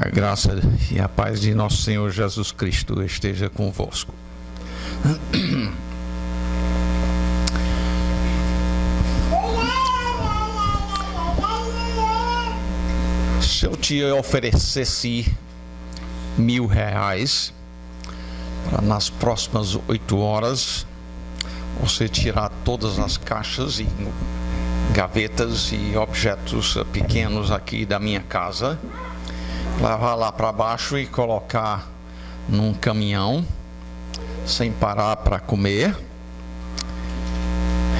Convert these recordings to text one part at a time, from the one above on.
A graça e a paz de nosso Senhor Jesus Cristo esteja convosco. Se eu te oferecesse R$1.000 para nas próximas 8 horas você tirar todas as caixas e gavetas e objetos pequenos aqui da minha casa, levar lá para baixo e colocar num caminhão sem parar para comer,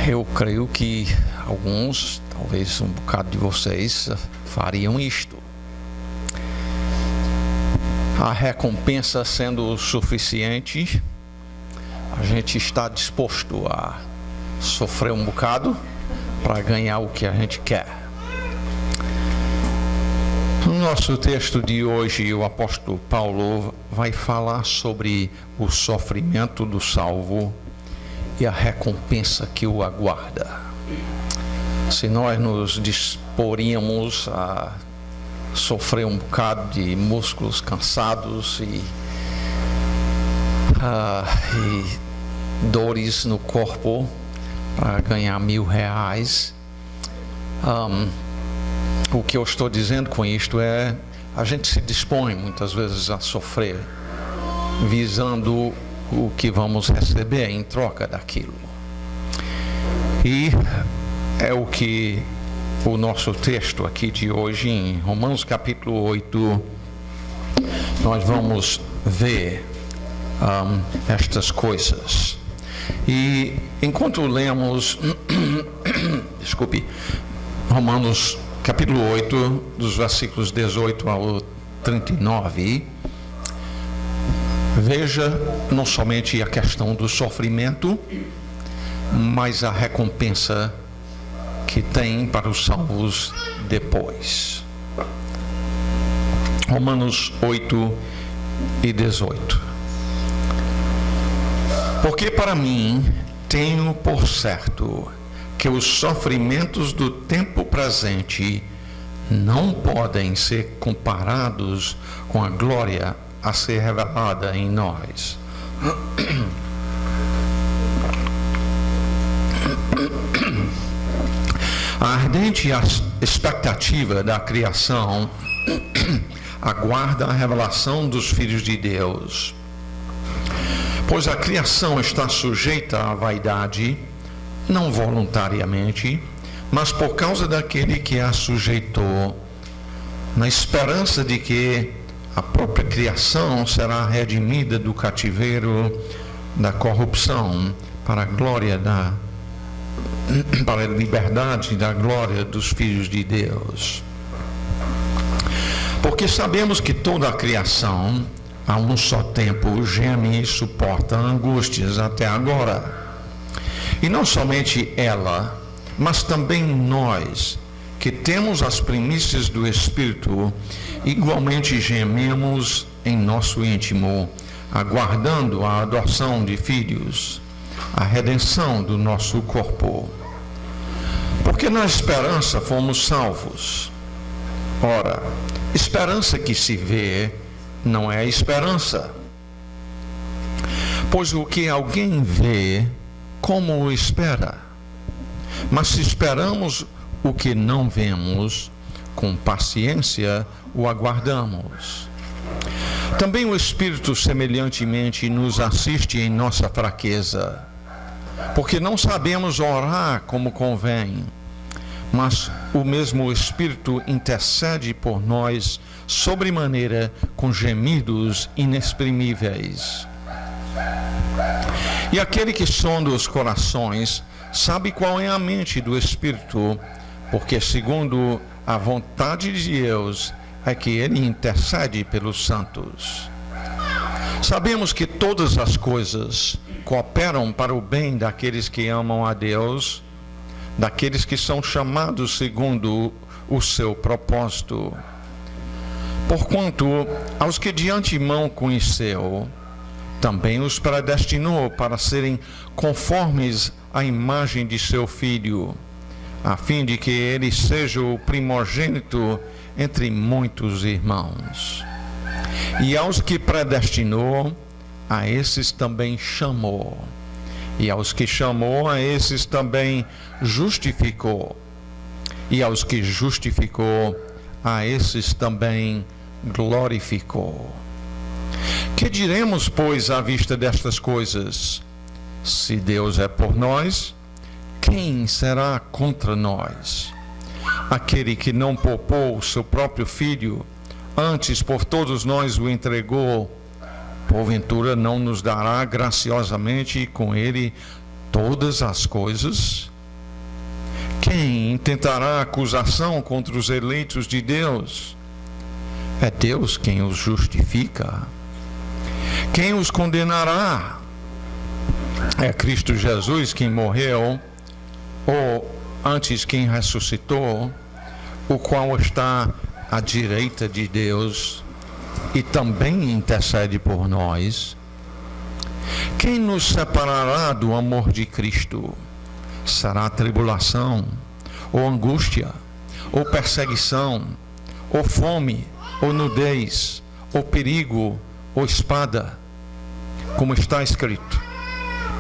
eu creio que alguns, talvez um bocado de vocês, fariam isto. A recompensa sendo suficiente, a gente está disposto a sofrer um bocado para ganhar o que a gente quer. No nosso texto de hoje, o apóstolo Paulo vai falar sobre o sofrimento do salvo e a recompensa que o aguarda. Se nós nos disporíamos a sofrer um bocado de músculos cansados e dores no corpo para ganhar R$1.000, o que eu estou dizendo com isto é, a gente se dispõe muitas vezes a sofrer, visando o que vamos receber em troca daquilo. E é o que o nosso texto aqui de hoje, em Romanos capítulo 8, nós vamos ver estas coisas. E enquanto lemos, Romanos capítulo 8, dos versículos 18 ao 39, veja não somente a questão do sofrimento, mas a recompensa que tem para os salvos depois. Romanos 8 e 18. Porque para mim tenho por certo que os sofrimentos do tempo presente não podem ser comparados com a glória a ser revelada em nós. A ardente expectativa da criação aguarda a revelação dos filhos de Deus. Pois a criação está sujeita à vaidade, não voluntariamente, mas por causa daquele que a sujeitou, na esperança de que a própria criação será redimida do cativeiro da corrupção para a glória para a liberdade da glória dos filhos de Deus. Porque sabemos que toda a criação, a um só tempo, geme e suporta angústias até agora. E não somente ela, mas também nós, que temos as primícias do Espírito, igualmente gememos em nosso íntimo, aguardando a adoção de filhos, a redenção do nosso corpo. Porque na esperança fomos salvos. Ora, esperança que se vê não é esperança. Pois o que alguém vê, como o espera? Mas se esperamos o que não vemos, com paciência o aguardamos. Também o Espírito semelhantemente nos assiste em nossa fraqueza, porque não sabemos orar como convém, mas o mesmo Espírito intercede por nós sobremaneira com gemidos inexprimíveis. E aquele que sonda os corações sabe qual é a mente do Espírito, porque segundo a vontade de Deus é que ele intercede pelos santos. Sabemos que todas as coisas cooperam para o bem daqueles que amam a Deus, daqueles que são chamados segundo o seu propósito. Porquanto aos que de antemão conheceu, também os predestinou para serem conformes à imagem de seu Filho, a fim de que ele seja o primogênito entre muitos irmãos. E aos que predestinou, a esses também chamou. E aos que chamou, a esses também justificou. E aos que justificou, a esses também glorificou. Que diremos, pois, à vista destas coisas? Se Deus é por nós, quem será contra nós? Aquele que não poupou o seu próprio filho, antes por todos nós o entregou, porventura não nos dará graciosamente com ele todas as coisas? Quem intentará acusação contra os eleitos de Deus? É Deus quem os justifica. Quem os condenará? É Cristo Jesus quem morreu, ou antes quem ressuscitou, o qual está à direita de Deus e também intercede por nós. Quem nos separará do amor de Cristo? Será tribulação, ou angústia, ou perseguição, ou fome, ou nudez, ou perigo, ou espada? Como está escrito: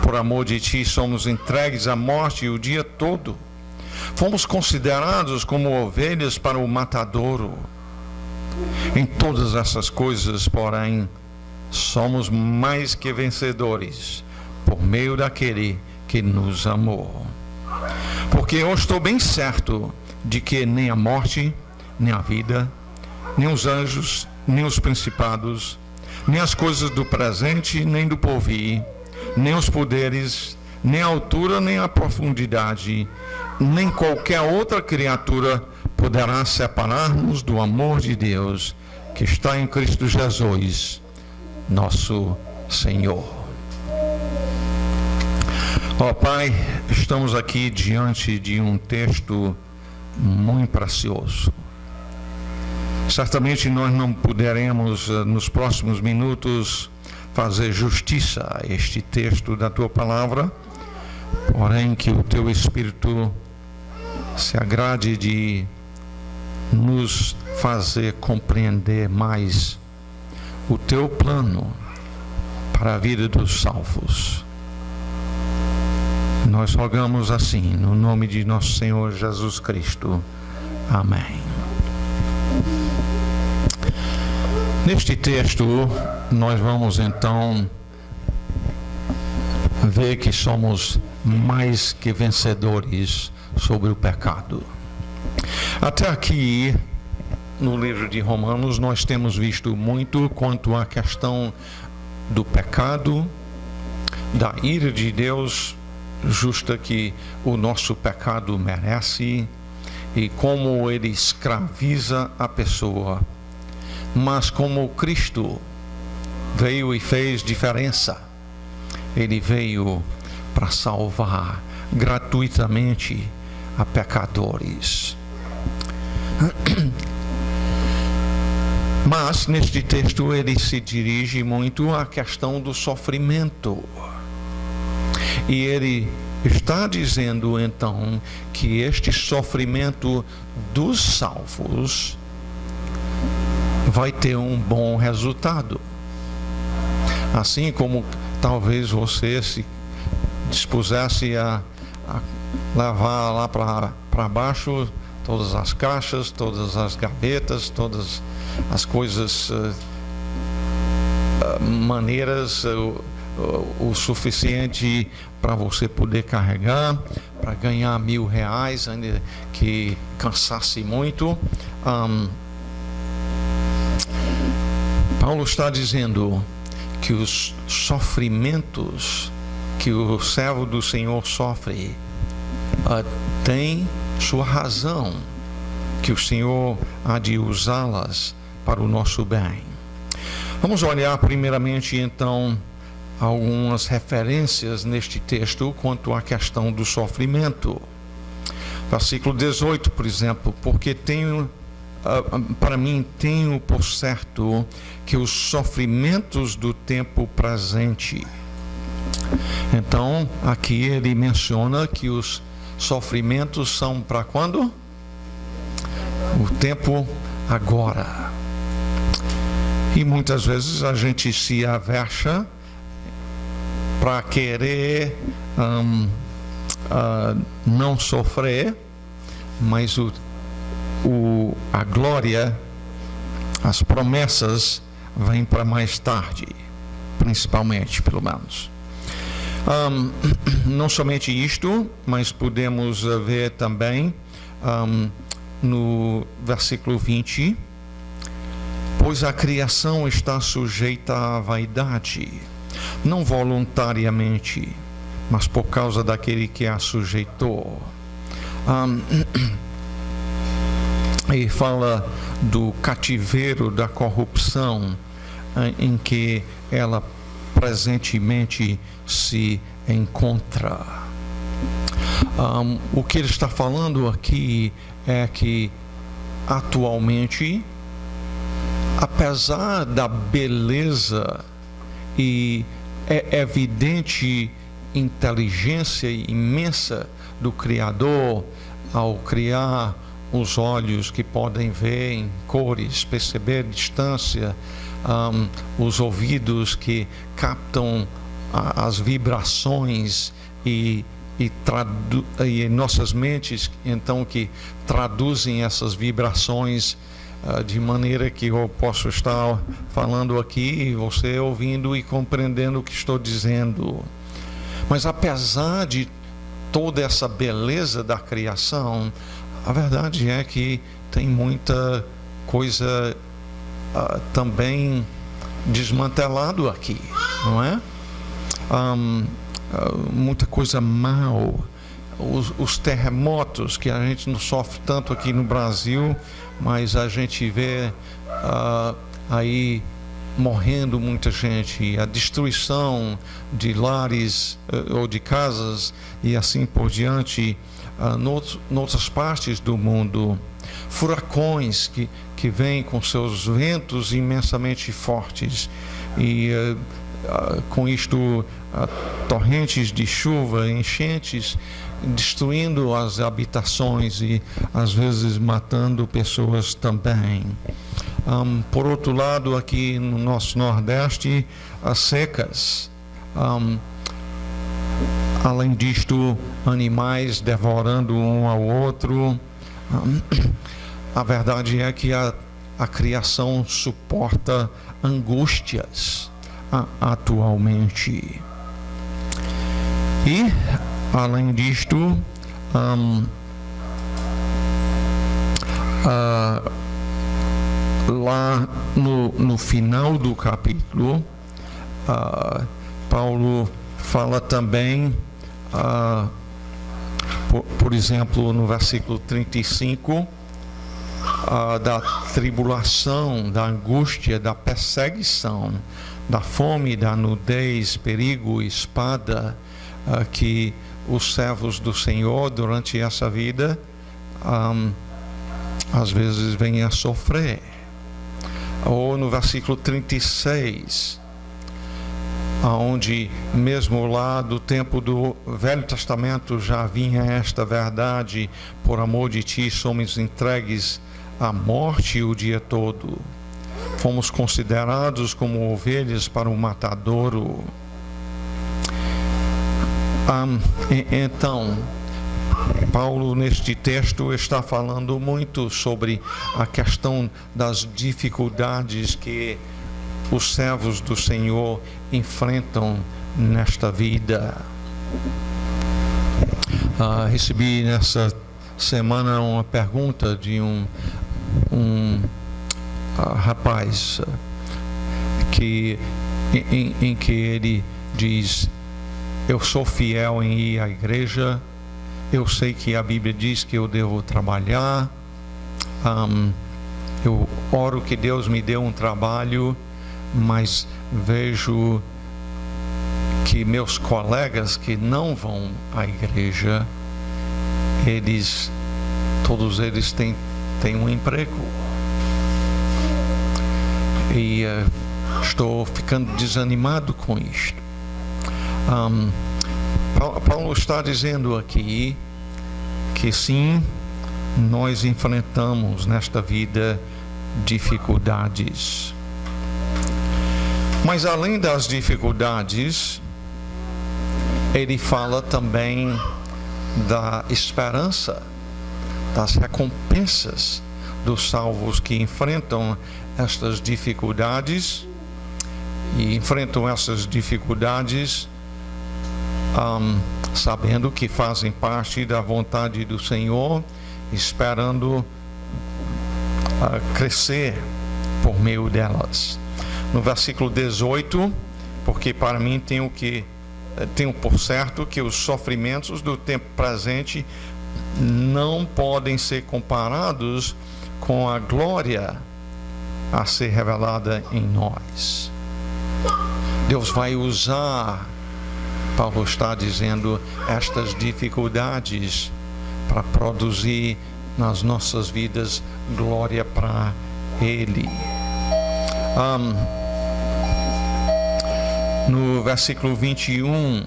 por amor de ti somos entregues à morte o dia todo. Fomos considerados como ovelhas para o matadouro. Em todas essas coisas, porém, somos mais que vencedores, por meio daquele que nos amou. Porque eu estou bem certo de que nem a morte, nem a vida, nem os anjos, nem os principados, nem as coisas do presente, nem do porvir, nem os poderes, nem a altura, nem a profundidade, nem qualquer outra criatura poderá separar-nos do amor de Deus que está em Cristo Jesus, nosso Senhor. Ó Pai, estamos aqui diante de um texto muito precioso. Certamente nós não poderemos, nos próximos minutos, fazer justiça a este texto da Tua Palavra, porém que o Teu Espírito se agrade de nos fazer compreender mais o Teu plano para a vida dos salvos. Nós rogamos assim, no nome de nosso Senhor Jesus Cristo. Amém. Neste texto, nós vamos então ver que somos mais que vencedores sobre o pecado. Até aqui, no livro de Romanos, nós temos visto muito quanto à questão do pecado, da ira de Deus justa que o nosso pecado merece e como ele escraviza a pessoa. Mas como Cristo veio e fez diferença, ele veio para salvar gratuitamente a pecadores. Mas neste texto ele se dirige muito à questão do sofrimento. E ele está dizendo então que este sofrimento dos salvos vai ter um bom resultado. Assim como talvez você se dispusesse a levar lá para baixo todas as caixas, todas as gavetas, todas as coisas maneiras o suficiente para você poder carregar, para ganhar R$1.000, ainda que cansasse muito. Paulo está dizendo que os sofrimentos que o servo do Senhor sofre tem sua razão, que o Senhor há de usá-las para o nosso bem. Vamos olhar primeiramente então algumas referências neste texto quanto à questão do sofrimento. Versículo 18, por exemplo: porque para mim tenho por certo que os sofrimentos do tempo presente. Então, aqui ele menciona que os sofrimentos são para quando? O tempo agora. E muitas vezes a gente se aversa para querer não sofrer, mas a glória, as promessas vêm para mais tarde, principalmente, pelo menos. Não somente isto, mas podemos ver também no versículo 20: pois a criação está sujeita à vaidade, não voluntariamente, mas por causa daquele que a sujeitou. E fala do cativeiro da corrupção em que ela presentemente se encontra. O que ele está falando aqui é que atualmente, apesar da beleza e evidente inteligência imensa do Criador ao criar os olhos que podem ver em cores, perceber distância, os ouvidos que captam as vibrações e nossas mentes então que traduzem essas vibrações de maneira que eu posso estar falando aqui e você ouvindo e compreendendo o que estou dizendo. Mas apesar de toda essa beleza da criação, a verdade é que tem muita coisa também desmantelado aqui, não é? Muita coisa mal. Os terremotos que a gente não sofre tanto aqui no Brasil, mas a gente vê aí morrendo muita gente, a destruição de lares ou de casas e assim por diante, noutras partes do mundo, furacões que vêm com seus ventos imensamente fortes e com isto torrentes de chuva, enchentes, destruindo as habitações e às vezes matando pessoas também. Por outro lado, aqui no nosso Nordeste, as secas. Além disto, animais devorando um ao outro. A verdade é que a criação suporta angústias atualmente. E, além disto, lá no final do capítulo, Paulo fala também, por exemplo, no versículo 35, da tribulação, da angústia, da perseguição, da fome, da nudez, perigo, espada, que os servos do Senhor durante essa vida às vezes vêm a sofrer. Ou no versículo 36, onde mesmo lá do tempo do Velho Testamento já vinha esta verdade: por amor de ti somos entregues à morte o dia todo, fomos considerados como ovelhas para o matadouro. Então, Paulo neste texto está falando muito sobre a questão das dificuldades que os servos do Senhor enfrentam nesta vida. Recebi nessa semana uma pergunta de um rapaz em que ele diz: eu sou fiel em ir à igreja, eu sei que a Bíblia diz que eu devo trabalhar, eu oro que Deus me dê um trabalho, mas vejo que meus colegas que não vão à igreja, todos eles têm um emprego. E estou ficando desanimado com isto. Paulo está dizendo aqui que sim, nós enfrentamos nesta vida dificuldades. Mas além das dificuldades, ele fala também da esperança, das recompensas dos salvos que enfrentam estas dificuldades e enfrentam essas dificuldades sabendo que fazem parte da vontade do Senhor, esperando crescer por meio delas. No versículo 18, porque para mim tenho por certo que os sofrimentos do tempo presente não podem ser comparados com a glória a ser revelada em nós. Deus vai usar, Paulo está dizendo, estas dificuldades para produzir nas nossas vidas glória para Ele. No versículo 21,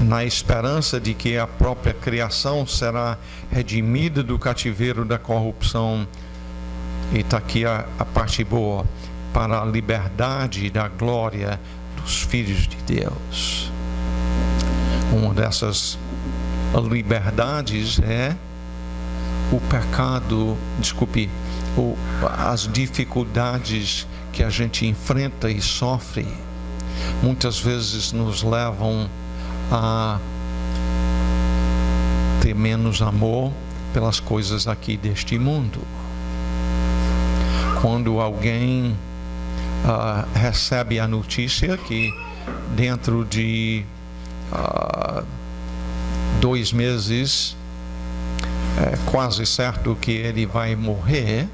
na esperança de que a própria criação será redimida do cativeiro da corrupção, e está aqui a parte boa, para a liberdade da glória dos filhos de Deus. Uma dessas liberdades é o pecado, as dificuldades que a gente enfrenta e sofre, muitas vezes nos levam a ter menos amor pelas coisas aqui deste mundo. Quando alguém recebe a notícia que dentro de 2 meses é quase certo que ele vai morrer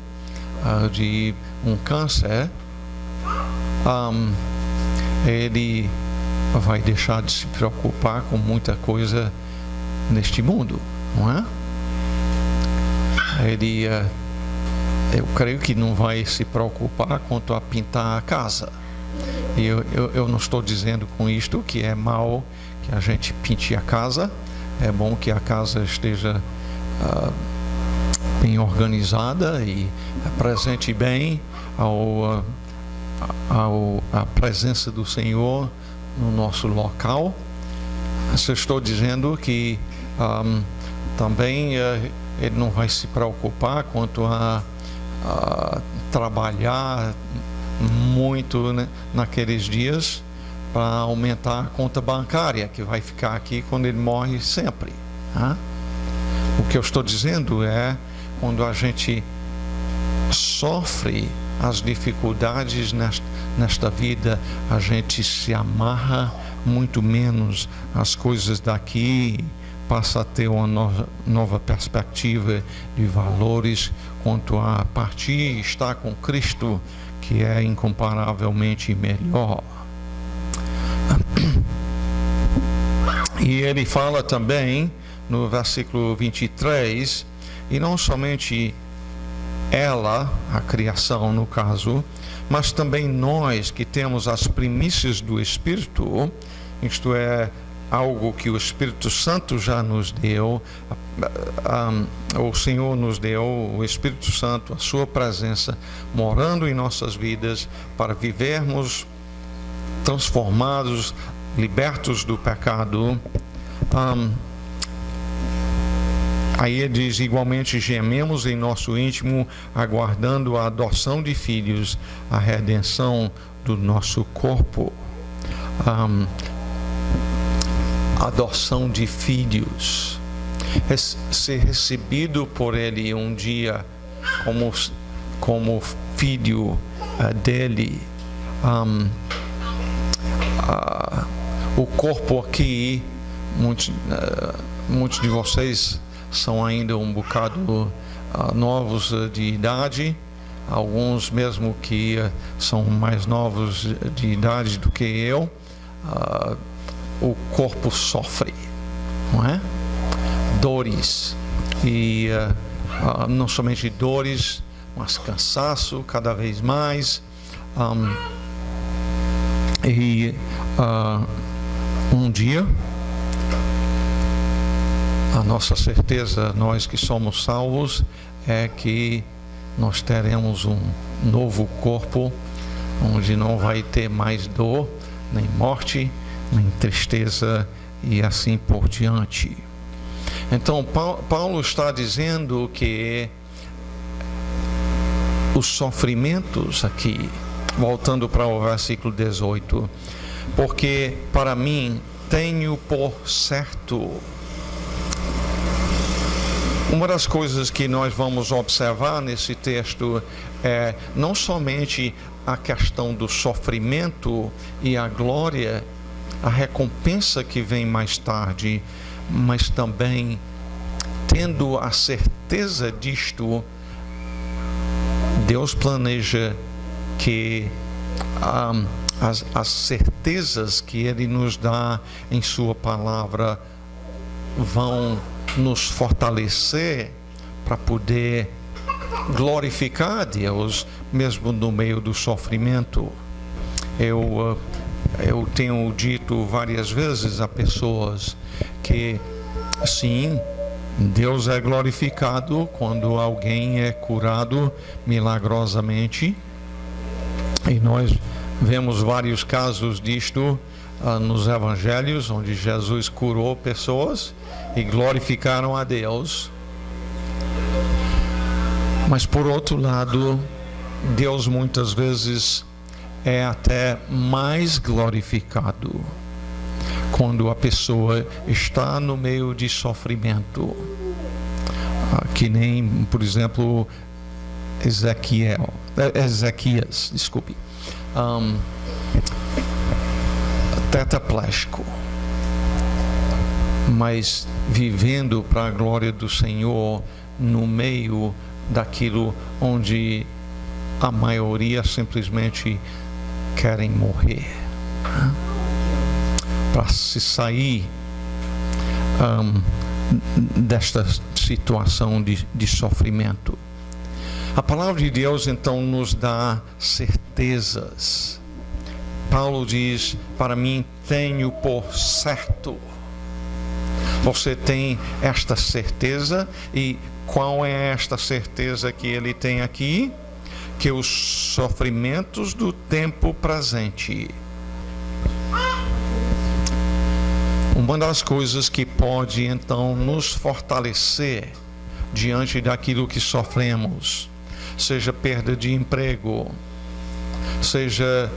de um câncer, ele vai deixar de se preocupar com muita coisa neste mundo, não é? Eu creio que não vai se preocupar quanto a pintar a casa. E eu não estou dizendo com isto que é mal que a gente pinte a casa. É bom que a casa esteja bem organizada e apresente bem a presença do Senhor no nosso local. Mas eu estou dizendo que também ele não vai se preocupar quanto a trabalhar muito, né, naqueles dias para aumentar a conta bancária que vai ficar aqui quando ele morre sempre, né? O que eu estou dizendo é, quando a gente sofre as dificuldades nesta vida, a gente se amarra muito menos às coisas daqui, passa a ter uma nova perspectiva de valores quanto a partir e estar com Cristo, que é incomparavelmente melhor. E ele fala também no versículo 23, e não somente ela, a criação no caso, mas também nós que temos as primícias do Espírito, isto é, algo que o Espírito Santo já nos deu, o Senhor nos deu, o Espírito Santo, a sua presença morando em nossas vidas para vivermos transformados, libertos do pecado. Aí ele diz, igualmente gememos em nosso íntimo, aguardando a adoção de filhos, a redenção do nosso corpo. Adoção de filhos, ser recebido por Ele um dia como filho dele. O corpo aqui, muitos de vocês são ainda um bocado novos de idade, alguns mesmo que são mais novos de idade do que eu. O corpo sofre, não é? Dores, e não somente dores, mas cansaço cada vez mais. Um dia, a nossa certeza, nós que somos salvos, é que nós teremos um novo corpo onde não vai ter mais dor, nem morte, nem tristeza e assim por diante. Então Paulo está dizendo que os sofrimentos aqui, voltando para o versículo 18, porque para mim tenho por certo. Uma das coisas que nós vamos observar nesse texto é não somente a questão do sofrimento e a glória, a recompensa que vem mais tarde, mas também tendo a certeza disto, Deus planeja que as certezas que Ele nos dá em Sua palavra vão nos fortalecer para poder glorificar a Deus mesmo no meio do sofrimento. Eu tenho dito várias vezes a pessoas que sim, Deus é glorificado quando alguém é curado milagrosamente, e nós vemos vários casos disto nos evangelhos, onde Jesus curou pessoas e glorificaram a Deus. Mas por outro lado, Deus muitas vezes é até mais glorificado quando a pessoa está no meio de sofrimento, que nem, por exemplo, Ezequias, desculpe, tetraplégico, mas vivendo para a glória do Senhor no meio daquilo onde a maioria simplesmente querem morrer, para se sair desta situação de sofrimento. A palavra de Deus então nos dá certezas. Paulo diz: para mim tenho por certo. Você tem esta certeza, e qual é esta certeza que ele tem aqui? Que os sofrimentos do tempo presente, uma das coisas que pode então nos fortalecer diante daquilo que sofremos, seja perda de emprego, seja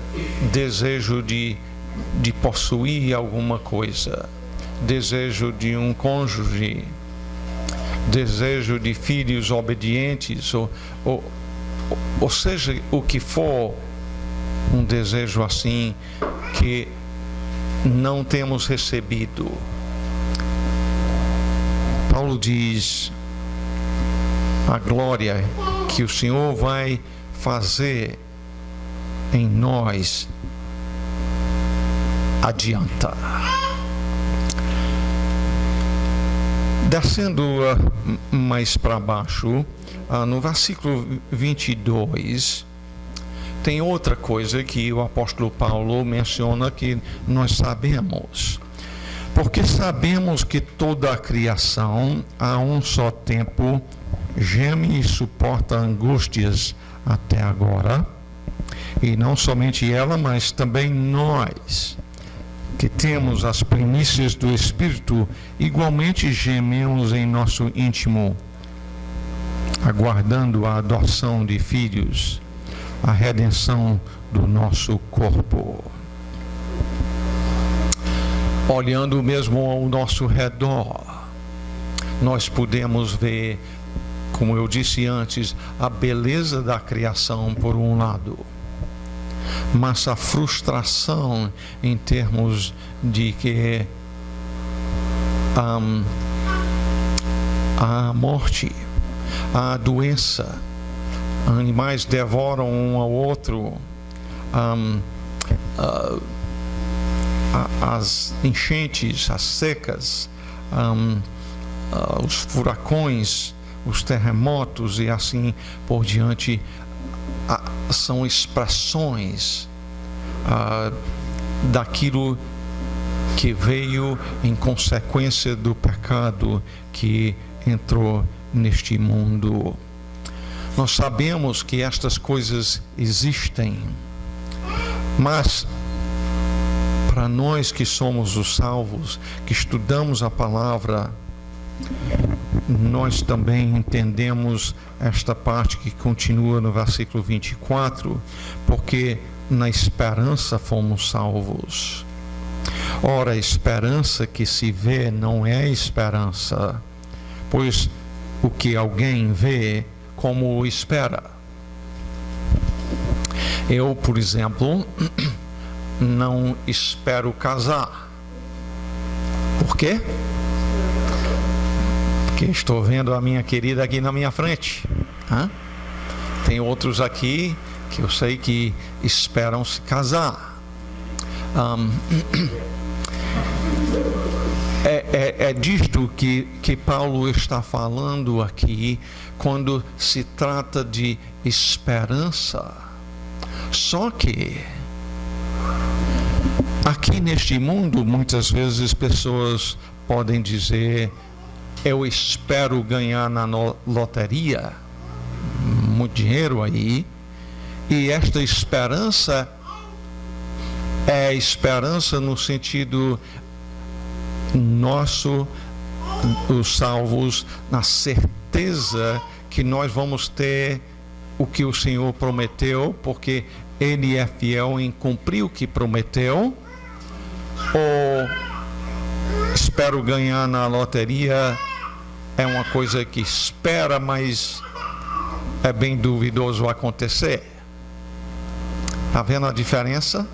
desejo de possuir alguma coisa, desejo de um cônjuge, desejo de filhos obedientes, ou seja o que for, um desejo assim que não temos recebido. Paulo diz: a glória que o Senhor vai fazer em nós adianta. Descendo mais para baixo, no versículo 22, tem outra coisa que o apóstolo Paulo menciona que nós sabemos. Porque sabemos que toda a criação, a um só tempo, geme e suporta angústias até agora. E não somente ela, mas também nós, que temos as primícias do Espírito, igualmente gememos em nosso íntimo, aguardando a adoção de filhos, a redenção do nosso corpo. Olhando mesmo ao nosso redor, nós podemos ver, como eu disse antes, a beleza da criação por um lado, mas a frustração em termos de que a morte, a doença, animais devoram um ao outro, as enchentes, as secas, os furacões, os terremotos e assim por diante, são expressões daquilo que veio em consequência do pecado que entrou neste mundo. Nós sabemos que estas coisas existem, Mas para nós que somos os salvos, que estudamos a palavra, nós também entendemos esta parte que continua no versículo 24, porque na esperança fomos salvos. Ora, a esperança que se vê não é esperança, pois o que alguém vê, como o espera. Eu, por exemplo, não espero casar. Por quê? Porque estou vendo a minha querida aqui na minha frente. Tem outros aqui que eu sei que esperam se casar. É disto que Paulo está falando aqui quando se trata de esperança. Só que aqui neste mundo, muitas vezes pessoas podem dizer: eu espero ganhar na loteria, muito dinheiro aí, e esta esperança é esperança no sentido nosso, os salvos, na certeza que nós vamos ter o que o Senhor prometeu, porque Ele é fiel em cumprir o que prometeu. Ou espero ganhar na loteria é uma coisa que espera, mas é bem duvidoso acontecer. Está vendo a diferença?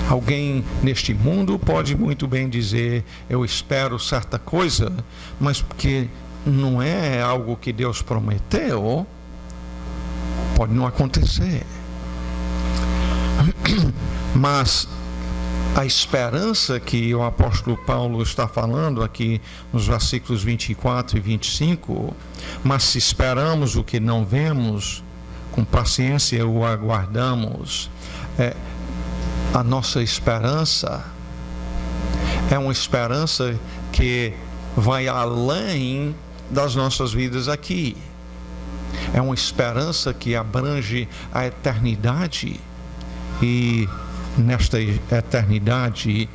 Alguém neste mundo pode muito bem dizer: eu espero certa coisa, mas porque não é algo que Deus prometeu, pode não acontecer. Mas a esperança que o apóstolo Paulo está falando aqui nos versículos 24 e 25, mas se esperamos o que não vemos, com paciência o aguardamos. A nossa esperança é uma esperança que vai além das nossas vidas aqui. É uma esperança que abrange a eternidade, e nesta eternidade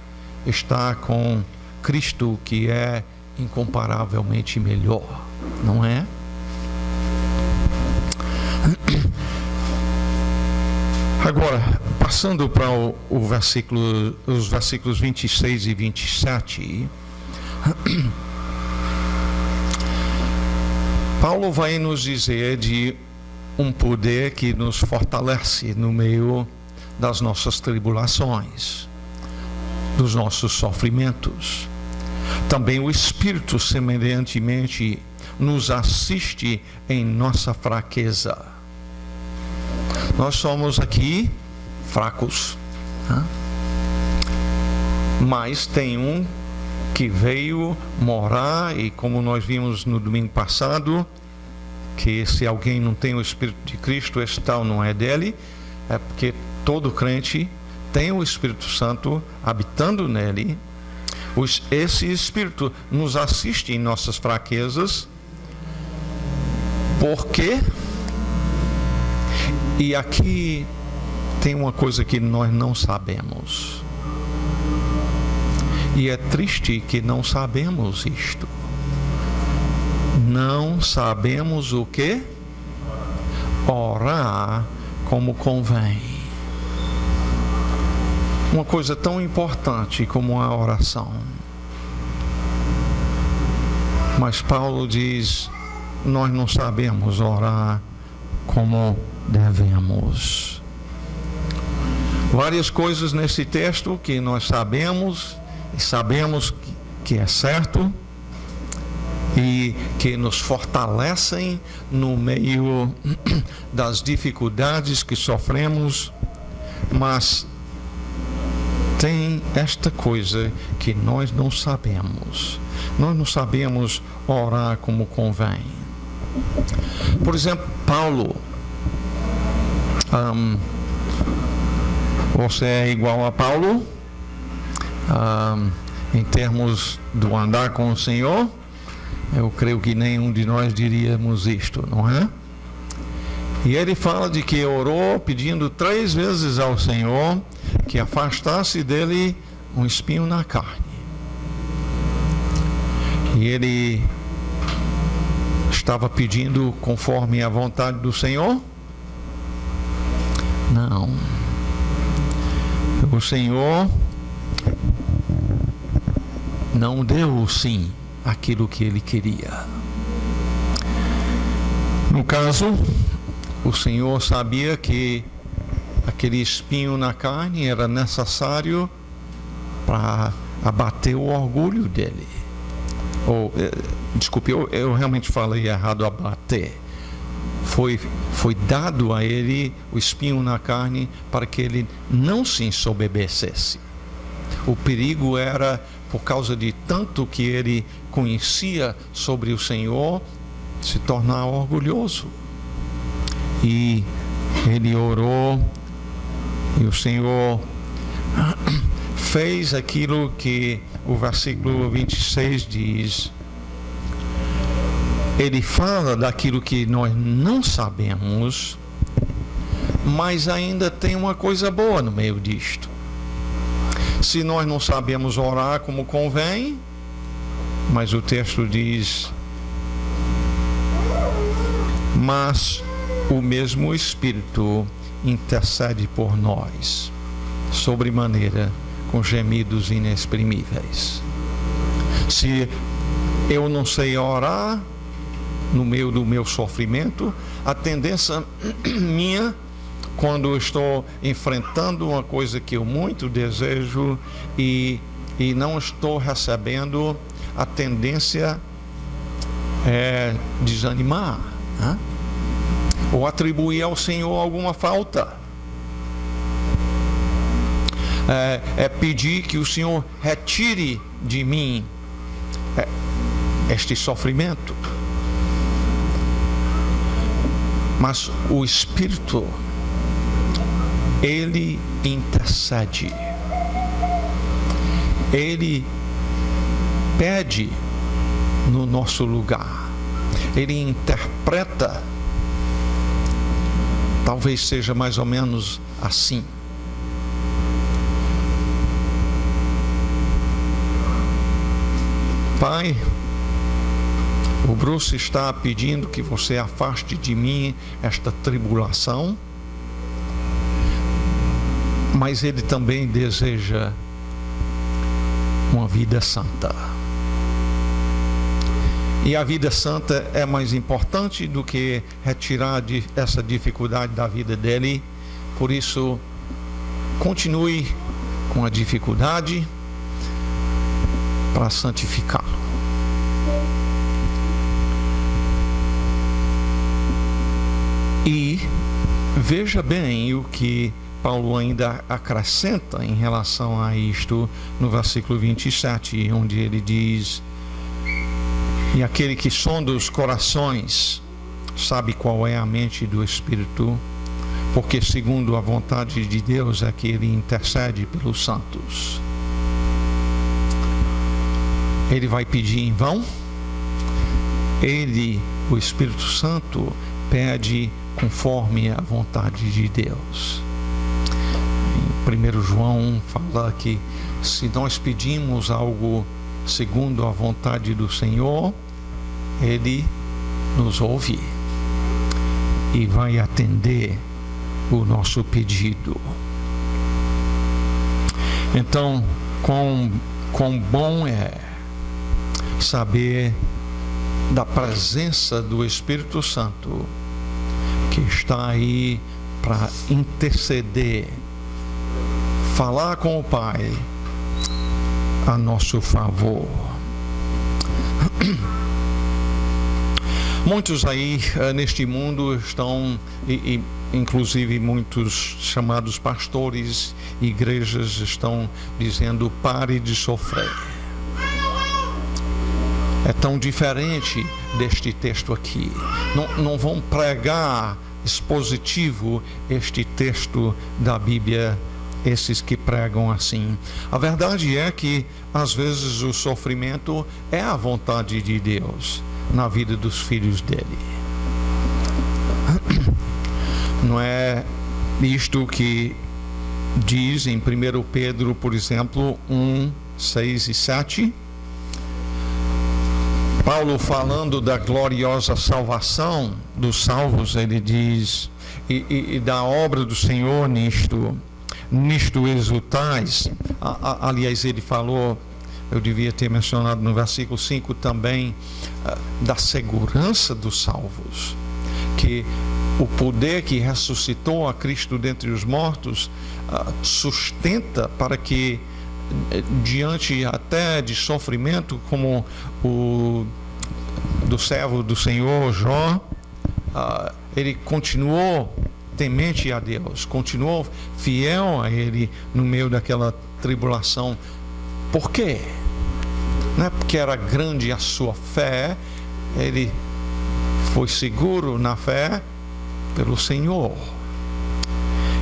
está com Cristo, que é incomparavelmente melhor, não é? Agora, passando para os versículos 26 e 27, Paulo vai nos dizer de um poder que nos fortalece no meio das nossas tribulações, dos nossos sofrimentos. Também o Espírito semelhantemente nos assiste em nossa fraqueza. Nós somos aqui fracos, mas tem um que veio morar, e como nós vimos no domingo passado, que se alguém não tem o Espírito de Cristo, esse tal não é dele. É porque todo crente tem o Espírito Santo habitando nele. Esse Espírito nos assiste em nossas fraquezas. Por quê? E aqui tem uma coisa que nós não sabemos. E é triste que não sabemos isto. Não sabemos o que? Orar como convém. Uma coisa tão importante como a oração. Mas Paulo diz: nós não sabemos orar como devemos. Várias coisas nesse texto que nós sabemos, e sabemos que é certo, e que nos fortalecem no meio das dificuldades que sofremos, mas tem esta coisa que nós não sabemos. Nós não sabemos orar como convém. Por exemplo, Paulo, você é igual a Paulo em termos do andar com o Senhor? Eu creio que nenhum de nós diríamos isto, não é? E ele fala de que orou pedindo 3 vezes ao Senhor que afastasse dele um espinho na carne. E ele estava pedindo conforme a vontade do Senhor? Não. O Senhor não deu sim aquilo que ele queria. No caso, o Senhor sabia que aquele espinho na carne era necessário para abater o orgulho dele. Desculpe, eu realmente falei errado, abater. Foi dado a ele o espinho na carne para que ele não se ensoberbecesse. O perigo era, por causa de tanto que ele conhecia sobre o Senhor, se tornar orgulhoso. E ele orou, e o Senhor fez aquilo que o versículo 26 diz. Ele fala daquilo que nós não sabemos, mas ainda tem uma coisa boa no meio disto. Se nós não sabemos orar como convém, mas o texto diz: mas o mesmo Espírito intercede por nós, sobremaneira, com gemidos inexprimíveis. Se eu não sei orar no meio do meu sofrimento, a tendência minha, quando estou enfrentando uma coisa que eu muito desejo e não estou recebendo, a tendência é desanimar, né? Ou atribuir ao Senhor alguma falta. É pedir que o Senhor retire de mim este sofrimento. Mas o Espírito, ele intercede. Ele pede no nosso lugar. Ele interpreta. Talvez seja mais ou menos assim. Pai, o Bruce está pedindo que você afaste de mim esta tribulação, mas ele também deseja uma vida santa. E a vida santa é mais importante do que retirar essa dificuldade da vida dele. Por isso, continue com a dificuldade para santificá-lo. E veja bem o que Paulo ainda acrescenta em relação a isto no versículo 27, onde ele diz: e aquele que sonda os corações sabe qual é a mente do Espírito, porque segundo a vontade de Deus é que ele intercede pelos santos. Ele vai pedir em vão? Ele, o Espírito Santo, pede conforme a vontade de Deus. Em 1 João fala que se nós pedimos algo segundo a vontade do Senhor, ele nos ouve e vai atender o nosso pedido. Então, quão bom é saber da presença do Espírito Santo, que está aí para interceder, falar com o Pai a nosso favor. Muitos aí neste mundo estão, inclusive muitos chamados pastores, igrejas, estão dizendo: pare de sofrer. É tão diferente deste texto aqui. Não vão pregar expositivo este texto da Bíblia, esses que pregam assim. A verdade é que às vezes o sofrimento é a vontade de Deus na vida dos filhos dele. Não é isto que diz em 1 Pedro, por exemplo, 1, 6 e 7. Paulo, falando da gloriosa salvação dos salvos, ele diz, e da obra do Senhor nisto exultais. Aliás, ele falou, eu devia ter mencionado no versículo 5 também, da segurança dos salvos, que o poder que ressuscitou a Cristo dentre os mortos sustenta para que, diante até de sofrimento, como o do servo do Senhor Jó, ele continuou temente a Deus, continuou fiel a Ele no meio daquela tribulação. Por quê? Não é porque era grande a sua fé, ele foi seguro na fé pelo Senhor.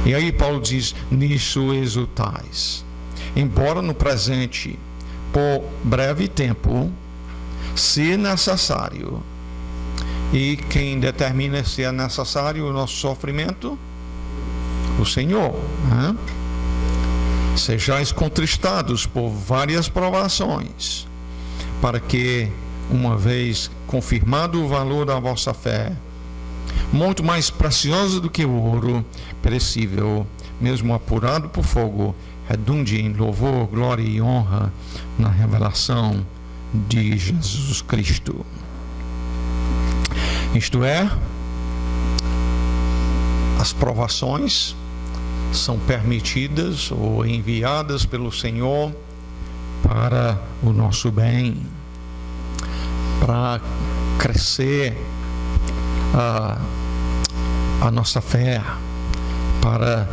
E aí Paulo diz, nisso exultais, embora no presente, por breve tempo, se necessário. E quem determina se é necessário o nosso sofrimento? O Senhor, né? Sejais contristados por várias provações, para que, uma vez confirmado o valor da vossa fé, muito mais preciosa do que o ouro perecível, mesmo apurado por fogo, redunde em louvor, glória e honra na revelação de Jesus Cristo. Isto é, as provações são permitidas ou enviadas pelo Senhor para o nosso bem, para crescer a nossa fé, para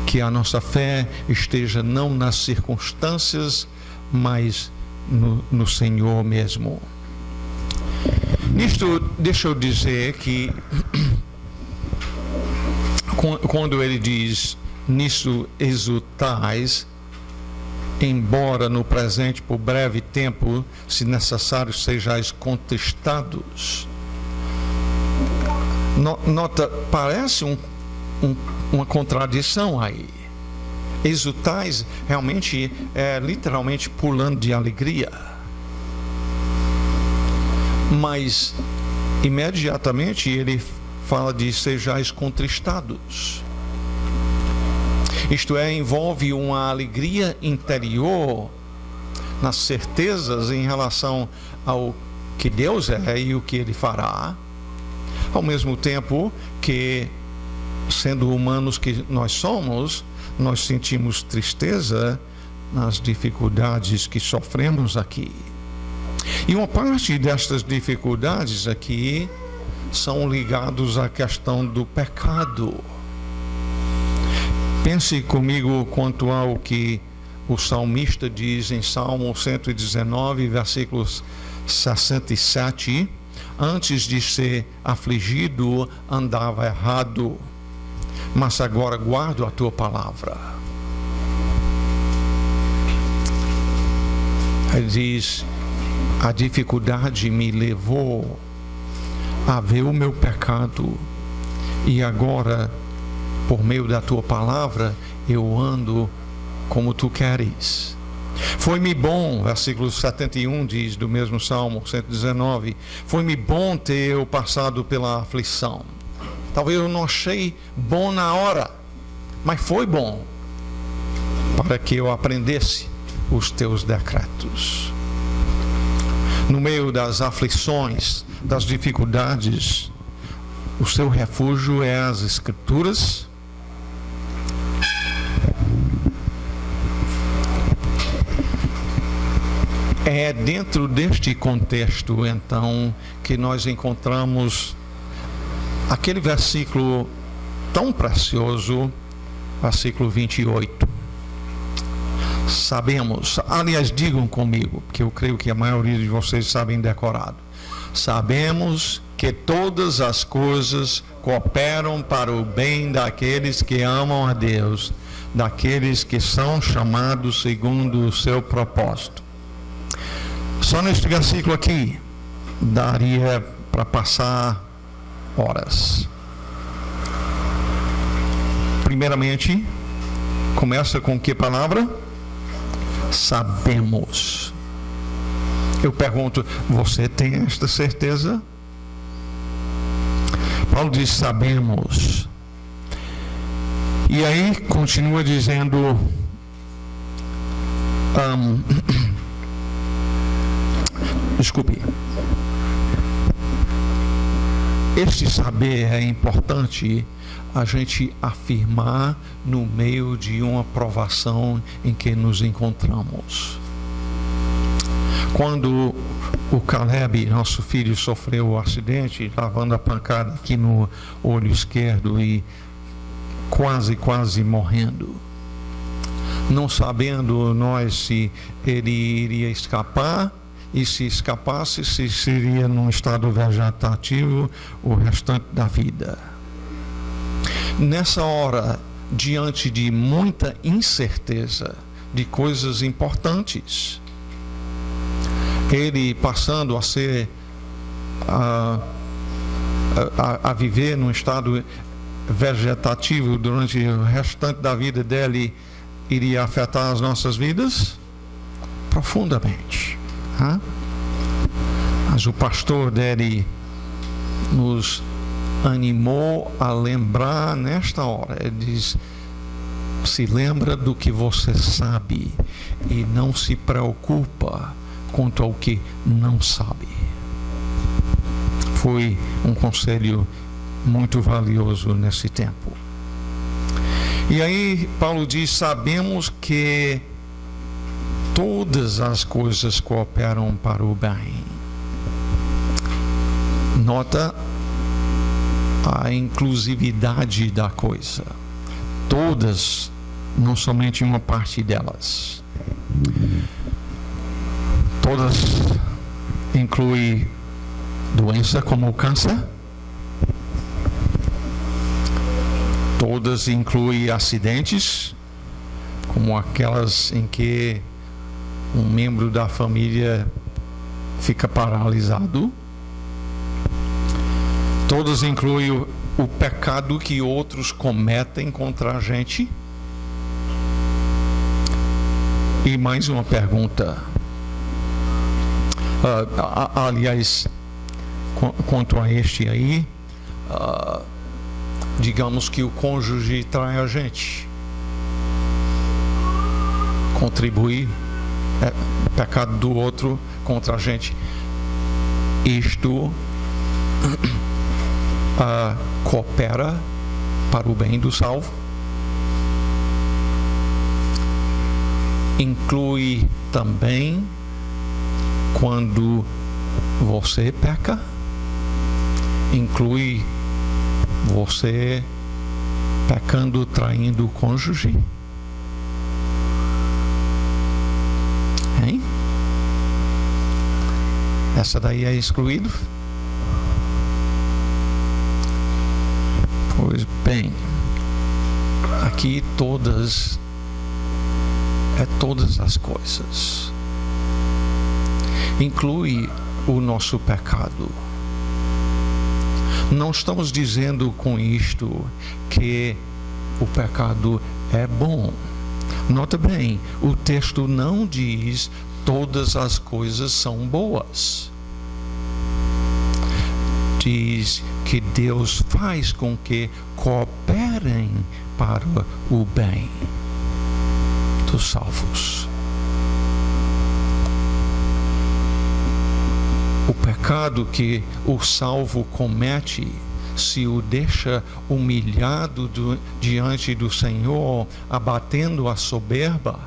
que a nossa fé esteja não nas circunstâncias, mas no Senhor mesmo. Nisto, deixa eu dizer que quando ele diz nisso exultais, embora no presente por breve tempo, se necessário sejais contestados. Nota, parece uma contradição aí. Exultais realmente é literalmente pulando de alegria. Mas imediatamente ele fala de sejais contristados. Isto é, envolve uma alegria interior nas certezas em relação ao que Deus é e o que Ele fará, ao mesmo tempo que, sendo humanos que nós somos, nós sentimos tristeza nas dificuldades que sofremos aqui. E uma parte destas dificuldades aqui são ligadas à questão do pecado. Pense comigo quanto ao que o salmista diz em Salmo 119, versículos 67. Antes de ser afligido, andava errado, mas agora guardo a tua palavra. Ele diz, a dificuldade me levou a ver o meu pecado, e agora, por meio da tua palavra, eu ando como tu queres. Foi-me bom, versículo 71 diz do mesmo Salmo 119, foi-me bom ter eu passado pela aflição. Talvez eu não achei bom na hora, mas foi bom para que eu aprendesse os teus decretos. No meio das aflições, das dificuldades, o seu refúgio é as Escrituras. É dentro deste contexto, então, que nós encontramos aquele versículo tão precioso, versículo 28. Sabemos, aliás, digam comigo, porque eu creio que a maioria de vocês sabem decorado. Sabemos que todas as coisas cooperam para o bem daqueles que amam a Deus, daqueles que são chamados segundo o seu propósito. Só neste versículo aqui daria para passar horas. Primeiramente, começa com que palavra? Sabemos. Eu pergunto, você tem esta certeza? Paulo diz, sabemos. E aí continua dizendo, desculpe, este saber é importante a gente afirmar no meio de uma provação em que nos encontramos. Quando o Caleb, nosso filho, sofreu o acidente, lavando a pancada aqui no olho esquerdo e quase morrendo, não sabendo nós se ele iria escapar, e se escapasse, se seria num estado vegetativo o restante da vida. Nessa hora, diante de muita incerteza de coisas importantes, ele passando a ser a viver num estado vegetativo durante o restante da vida dele, iria afetar as nossas vidas profundamente. Mas o pastor dele nos animou a lembrar nesta hora. Ele diz, se lembra do que você sabe e não se preocupa quanto ao que não sabe. Foi um conselho muito valioso nesse tempo. E aí Paulo diz, sabemos que todas as coisas cooperam para o bem. Nota a inclusividade da coisa. Todas, não somente uma parte delas. Todas incluem doença como o câncer. Todas incluem acidentes, como aquelas em que um membro da família fica paralisado. Todas incluem o pecado que outros cometem contra a gente. E mais uma pergunta. Aliás, quanto a este aí, digamos que o cônjuge trai a gente. Contribuir pecado do outro contra a gente. Isto coopera para o bem do salvo. Inclui também quando você peca. Inclui você pecando, traindo o cônjuge. Hein? Essa daí é excluído? Pois bem, aqui todas as coisas. Inclui o nosso pecado. Não estamos dizendo com isto que o pecado é bom. Nota bem, o texto não diz todas as coisas são boas. Diz que Deus faz com que cooperem para o bem dos salvos. O pecado que o salvo comete, se o deixa humilhado diante do Senhor, abatendo a soberba,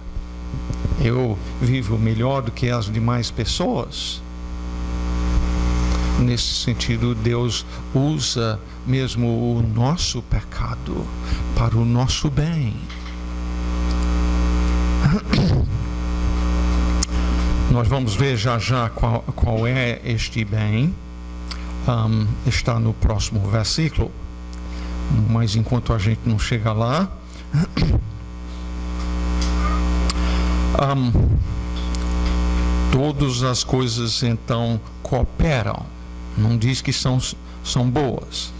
eu vivo melhor do que as demais pessoas. Nesse sentido, Deus usa mesmo o nosso pecado para o nosso bem. Nós vamos ver já qual é este bem. Está no próximo versículo. Mas enquanto a gente não chega lá, todas as coisas então cooperam. Não diz que são boas.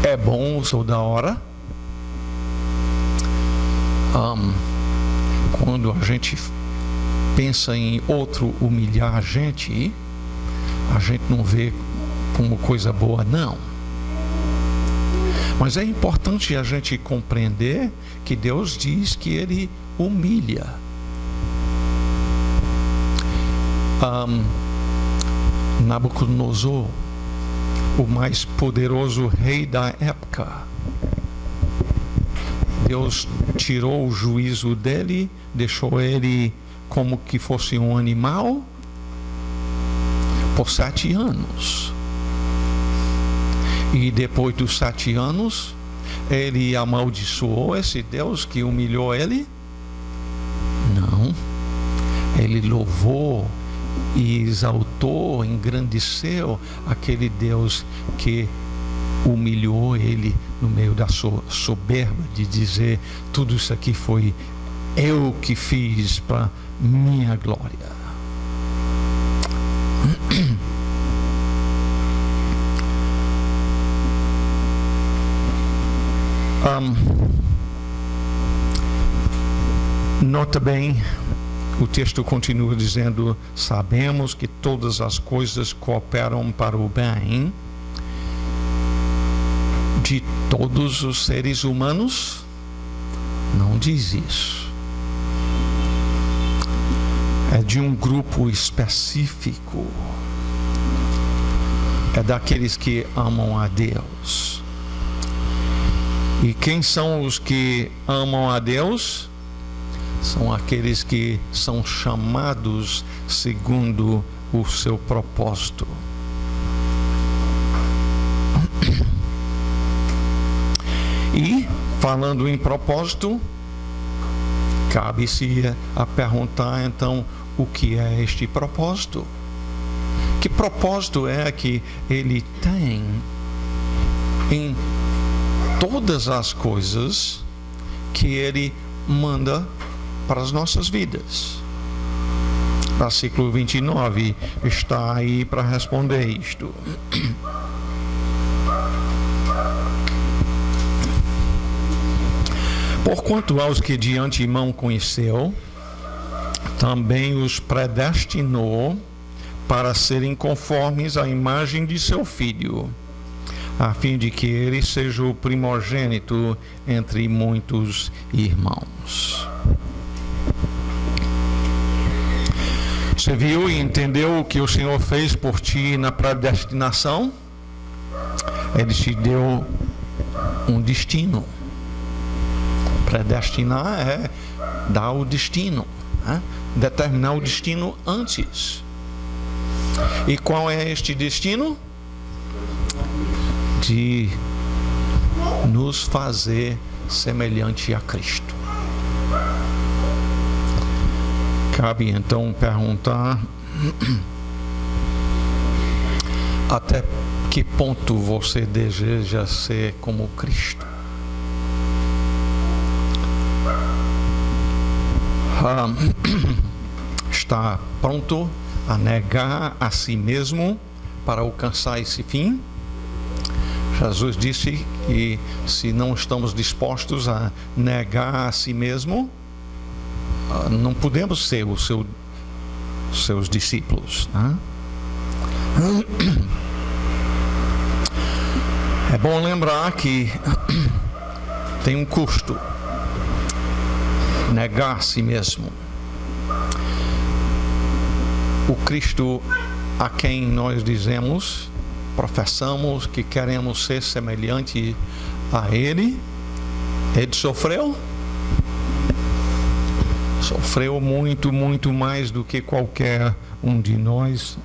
É bom toda hora. Quando a gente pensa em outro humilhar a gente não vê como coisa boa, não. Mas é importante a gente compreender que Deus diz que Ele humilha. Nabucodonosor, o mais poderoso rei da época, Deus tirou o juízo dele, deixou ele como que fosse um animal por 7 anos. E depois dos 7 anos, ele amaldiçoou esse Deus que humilhou ele? Não. Ele louvou e exaltou, engrandeceu aquele Deus que humilhou ele no meio da sua soberba de dizer: tudo isso aqui foi eu que fiz para minha glória. Nota bem, o texto continua dizendo: sabemos que todas as coisas cooperam para o bem de todos os seres humanos. Não diz isso. É de um grupo específico. É daqueles que amam a Deus. E quem são os que amam a Deus? São aqueles que são chamados segundo o seu propósito. E, falando em propósito, cabe-se a perguntar então, o que é este propósito? Que propósito é que Ele tem em todas as coisas que Ele manda para as nossas vidas? Versículo 29 está aí para responder isto. Porquanto aos que de antemão conheceu, também os predestinou para serem conformes à imagem de seu Filho, a fim de que ele seja o primogênito entre muitos irmãos. Você viu e entendeu o que o Senhor fez por ti na predestinação? Ele te deu um destino. Predestinar é dar o destino, né? Determinar o destino antes. E qual é este destino? De nos fazer semelhante a Cristo. Cabe então perguntar: até que ponto você deseja ser como Cristo? Está pronto a negar a si mesmo para alcançar esse fim? Jesus disse que se não estamos dispostos a negar a si mesmo, não podemos ser os seus discípulos, né? É bom lembrar que tem um custo negar a si mesmo. O Cristo a quem nós dizemos, professamos que queremos ser semelhante a Ele, Ele sofreu muito, muito mais do que qualquer um de nós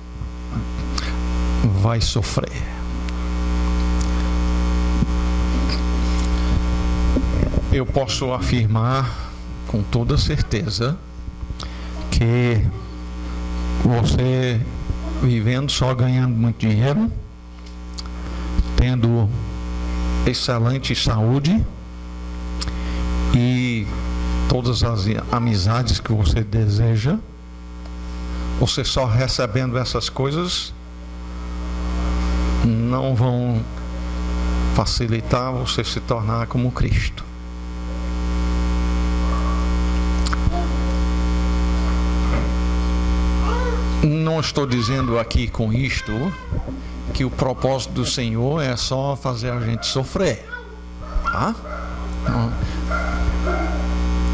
vai sofrer. Eu posso afirmar com toda certeza que você vivendo só ganhando muito dinheiro, tendo excelente saúde e todas as amizades que você deseja, Você só recebendo essas coisas não vão facilitar você se tornar como Cristo. Não estou dizendo aqui com isto que o propósito do Senhor é só fazer a gente sofrer, tá?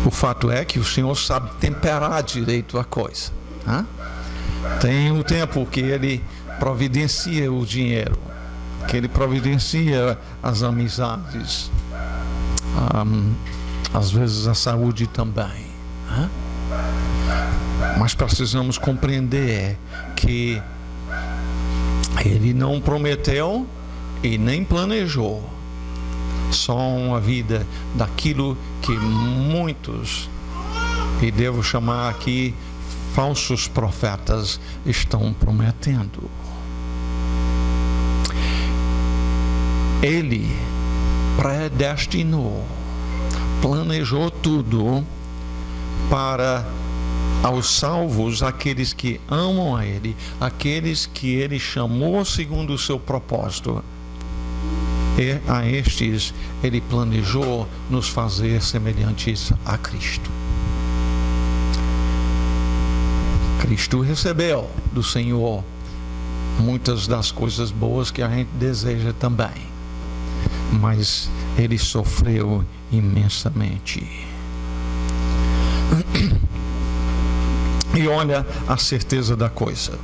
O fato é que o Senhor sabe temperar direito a coisa, tá? Tem um tempo que Ele providencia o dinheiro, que Ele providencia as amizades, às vezes a saúde também, tá? Mas precisamos compreender que Ele não prometeu e nem planejou só uma vida daquilo que muitos, e devo chamar aqui falsos profetas, estão prometendo. Ele predestinou, planejou tudo para aos salvos, aqueles que amam a Ele, aqueles que Ele chamou segundo o seu propósito. E a estes Ele planejou nos fazer semelhantes a Cristo. Cristo recebeu do Senhor muitas das coisas boas que a gente deseja também, mas Ele sofreu imensamente. E olha a certeza da coisa.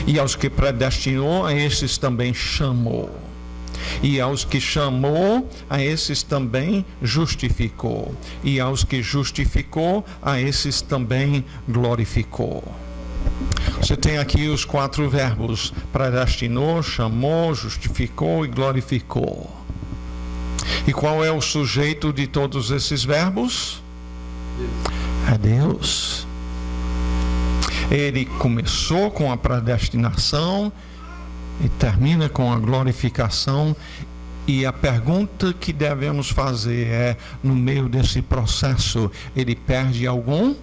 E aos que predestinou, a esses também chamou. E aos que chamou, a esses também justificou. E aos que justificou, a esses também glorificou. Você tem aqui os 4 verbos: predestinou, chamou, justificou e glorificou. E qual é o sujeito de todos esses verbos? É Deus. Ele começou com a predestinação e termina com a glorificação. E a pergunta que devemos fazer é: no meio desse processo, Ele perde algum?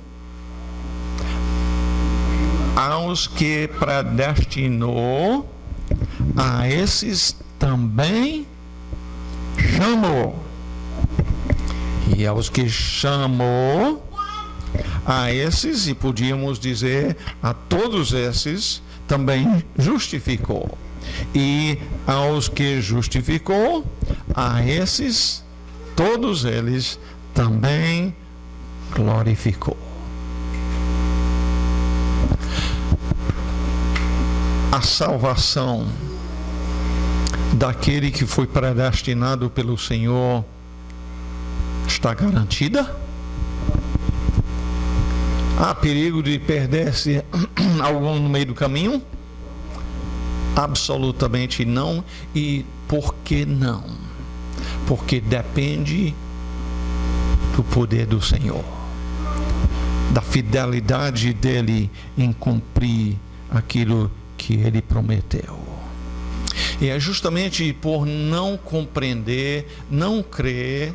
Aos que predestinou, a esses também chamou. E aos que chamou, a esses, e podíamos dizer a todos esses, também justificou. E aos que justificou, a esses, todos eles, também glorificou. A salvação daquele que foi predestinado pelo Senhor está garantida? Há perigo de perder-se algum no meio do caminho? Absolutamente não. E por que não? Porque depende do poder do Senhor, da fidelidade dele em cumprir aquilo que ele prometeu. E é justamente por não compreender, não crer,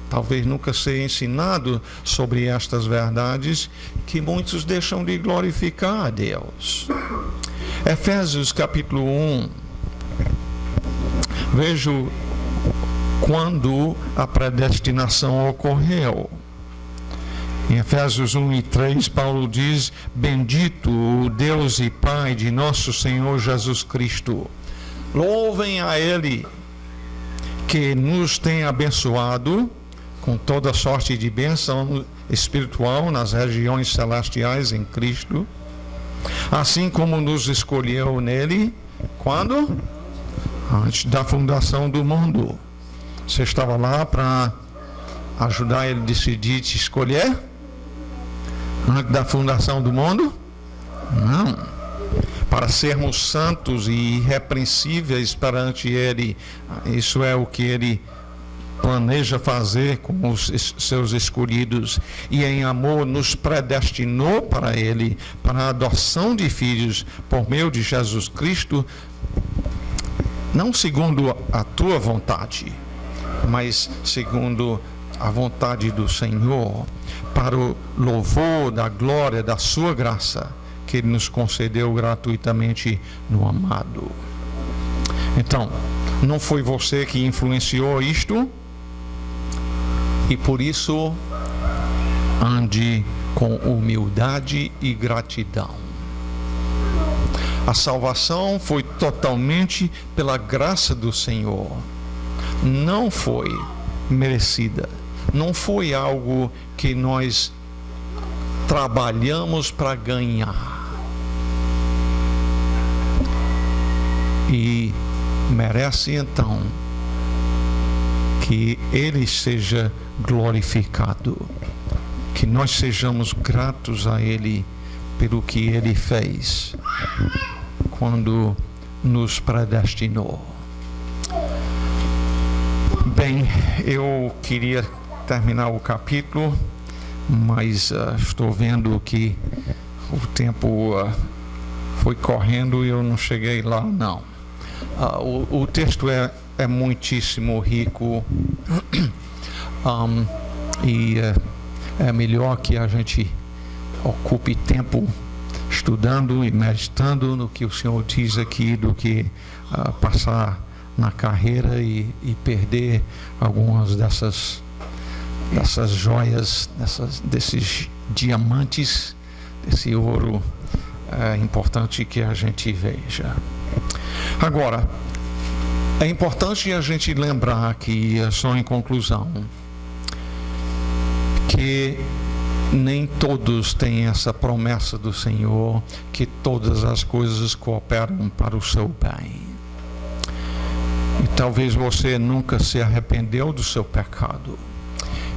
talvez nunca ser ensinado sobre estas verdades, que muitos deixam de glorificar a Deus. Efésios capítulo 1. Vejo quando a predestinação ocorreu. Em Efésios 1 e 3, Paulo diz: bendito o Deus e Pai de nosso Senhor Jesus Cristo. Louvem a Ele, que nos tem abençoado com toda sorte de bênção espiritual nas regiões celestiais em Cristo, assim como nos escolheu nele, quando? Antes da fundação do mundo. Você estava lá para ajudar ele a decidir te escolher? Antes da fundação do mundo? Não. Para sermos santos e irrepreensíveis perante ele. Isso é o que ele planeja fazer com os seus escolhidos, e em amor nos predestinou para ele, para a adoção de filhos por meio de Jesus Cristo, não segundo a tua vontade, mas segundo a vontade do Senhor, para o louvor da glória da sua graça, que Ele nos concedeu gratuitamente no amado. Então, não foi você que influenciou isto? E por isso, ande com humildade e gratidão. A salvação foi totalmente pela graça do Senhor. Não foi merecida. Não foi algo que nós trabalhamos para ganhar. E merece então que Ele seja glorificado, que nós sejamos gratos a Ele pelo que Ele fez quando nos predestinou. Bem, eu queria terminar o capítulo, mas estou vendo que o tempo foi correndo e eu não cheguei lá, não. O texto é muitíssimo rico e é melhor que a gente ocupe tempo estudando e meditando no que o Senhor diz aqui do que passar na carreira e perder algumas dessas joias, desses diamantes, desse ouro importante que a gente veja. Agora, é importante a gente lembrar aqui, só em conclusão, que nem todos têm essa promessa do Senhor que todas as coisas cooperam para o seu bem. E talvez você nunca se arrependeu do seu pecado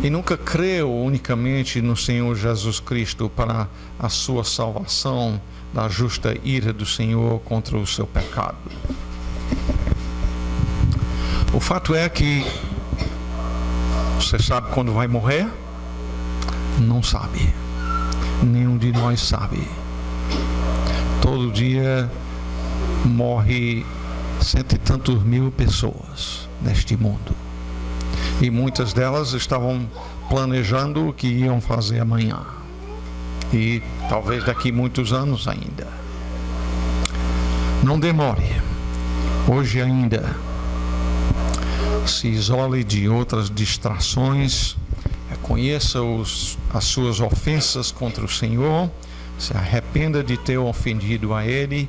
e nunca creu unicamente no Senhor Jesus Cristo para a sua salvação da justa ira do Senhor contra o seu pecado. O fato é que você sabe quando vai morrer? Não sabe. Nenhum de nós sabe. Todo dia morre 100 e tantos mil pessoas neste mundo. E muitas delas estavam planejando o que iam fazer amanhã. E talvez daqui muitos anos ainda. Não demore. Hoje ainda. Se isole de outras distrações. Reconheça as suas ofensas contra o Senhor. Se arrependa de ter ofendido a Ele.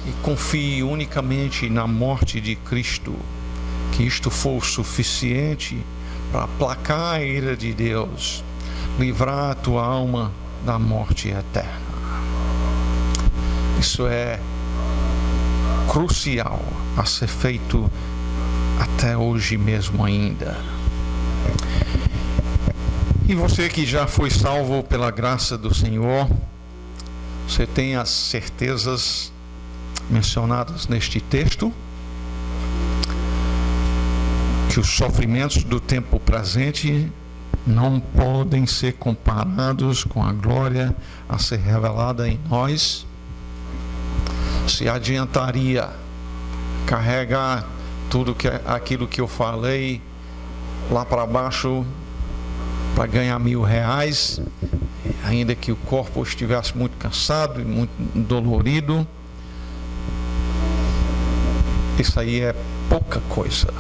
E confie unicamente na morte de Cristo, que isto for suficiente para aplacar a ira de Deus, livrar a tua alma da morte eterna. Isso é crucial a ser feito até hoje mesmo ainda. E você que já foi salvo pela graça do Senhor, você tem as certezas mencionadas neste texto, que os sofrimentos do tempo presente não podem ser comparados com a glória a ser revelada em nós. Se adiantaria carregar aquilo que eu falei lá para baixo para ganhar R$1.000, ainda que o corpo estivesse muito cansado e muito dolorido. Isso aí é pouca coisa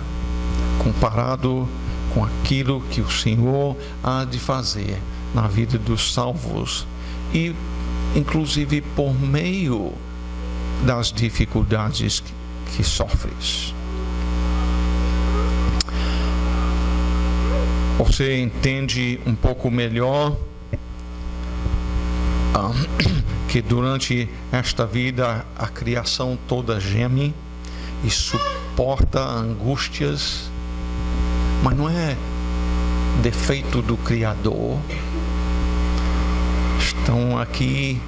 comparado com aquilo que o Senhor há de fazer na vida dos salvos e inclusive por meio das dificuldades que sofres. Você entende um pouco melhor que durante esta vida a criação toda geme e suporta angústias, mas não é defeito do Criador. Estão aqui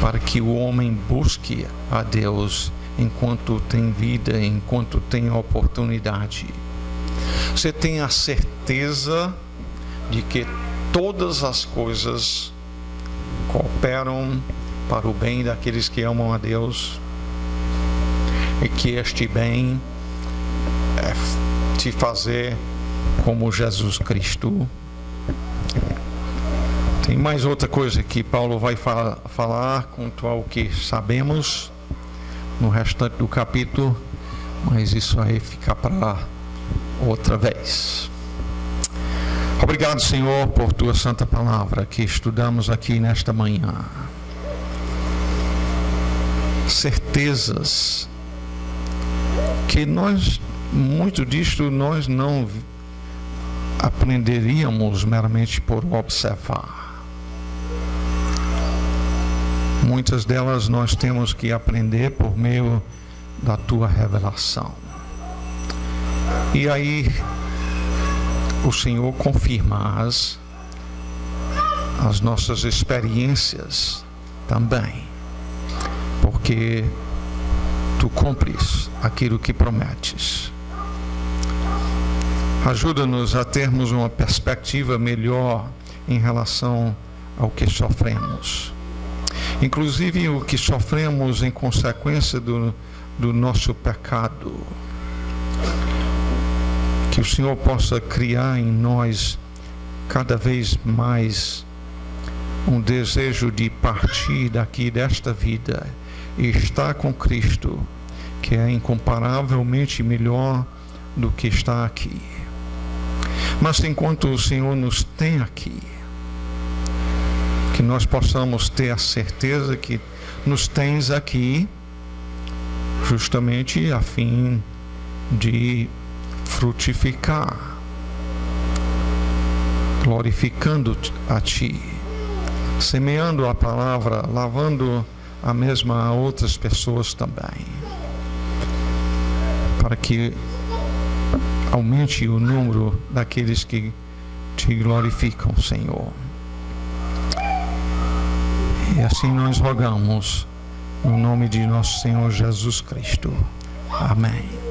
para que o homem busque a Deus enquanto tem vida, enquanto tem oportunidade. Você tem a certeza de que todas as coisas cooperam para o bem daqueles que amam a Deus, e que este bem é te fazer como Jesus Cristo. Tem mais outra coisa que Paulo vai falar quanto ao que sabemos no restante do capítulo, mas isso aí fica para outra vez. Obrigado, Senhor, por tua santa palavra que estudamos aqui nesta manhã. Certezas que muito disto nós não aprenderíamos meramente por observar. Muitas delas nós temos que aprender por meio da tua revelação. E aí o Senhor confirma as nossas experiências também, porque tu cumpres aquilo que prometes. Ajuda-nos a termos uma perspectiva melhor em relação ao que sofremos, inclusive o que sofremos em consequência do nosso pecado. Que o Senhor possa criar em nós cada vez mais um desejo de partir daqui desta vida e estar com Cristo, que é incomparavelmente melhor do que está aqui. Mas enquanto o Senhor nos tem aqui, que nós possamos ter a certeza que nos tens aqui justamente a fim de frutificar, glorificando a Ti, semeando a palavra, lavando a mesma a outras pessoas também, para que aumente o número daqueles que Te glorificam, Senhor. E assim nós rogamos no nome de nosso Senhor Jesus Cristo. Amém.